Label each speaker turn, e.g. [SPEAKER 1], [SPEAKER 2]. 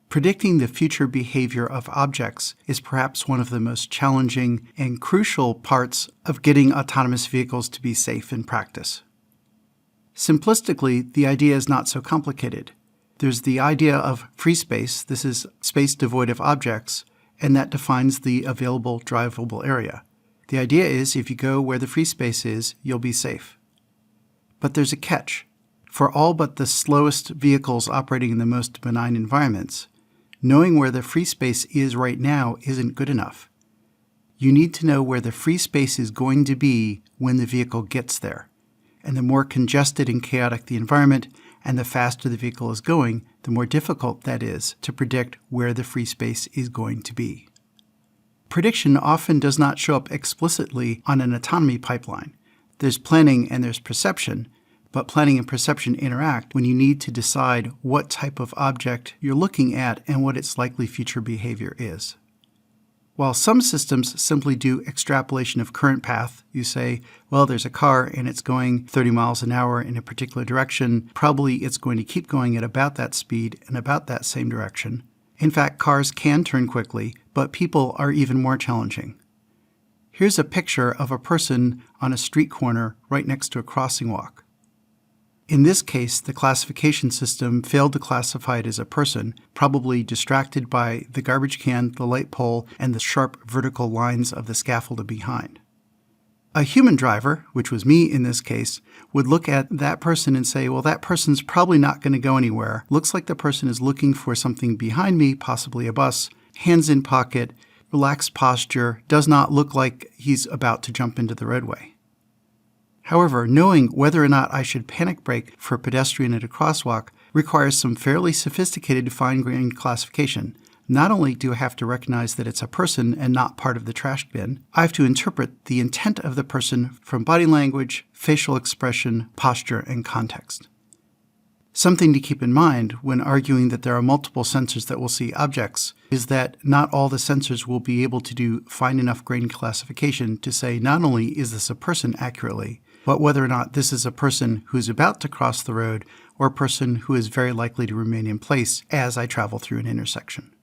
[SPEAKER 1] Predicting the future behavior of objects is perhaps one of the most challenging and crucial parts of getting autonomous vehicles to be safe in practice. Simplistically, the idea is not so complicated. There's the idea of free space. This is space devoid of objects, and that defines the available drivable area. The idea is if you go where the free space is, you'll be safe. But there's a catch. For all but the slowest vehicles operating in the most benign environments, knowing where the free space is right now isn't good enough. You need to know where the free space is going to be when the vehicle gets there. And the more congested and chaotic the environment and the faster the vehicle is going, the more difficult that is to predict where the free space is going to be. Prediction often does not show up explicitly on an autonomy pipeline. There's planning and there's perception, but planning and perception interact when you need to decide what type of object you're looking at and what its likely future behavior is. While some systems simply do extrapolation of current path, you say, well, there's a car and it's going 30 miles an hour in a particular direction. Probably it's going to keep going at about that speed and about that same direction. In fact, cars can turn quickly, but people are even more challenging. Here's a picture of a person on a street corner right next to a crossing walk. In this case, the classification system failed to classify it as a person, probably distracted by the garbage can, the light pole, and the sharp vertical lines of the scaffolding behind. A human driver, which was me in this case, would look at that person and say, well, that person's probably not going to go anywhere. Looks like the person is looking for something behind me, possibly a bus, hands in pocket, relaxed posture, does not look like he's about to jump into the roadway. However, knowing whether or not I should panic brake for a pedestrian at a crosswalk requires some fairly sophisticated fine-grained classification. Not only do I have to recognize that it's a person and not part of the trash bin, I have to interpret the intent of the person from body language, facial expression, posture, and context. Something to keep in mind when arguing that there are multiple sensors that will see objects is that not all the sensors will be able to do fine enough grained classification to say not only is this a person accurately, but whether or not this is a person who's about to cross the road or a person who is very likely to remain in place as I travel through an intersection.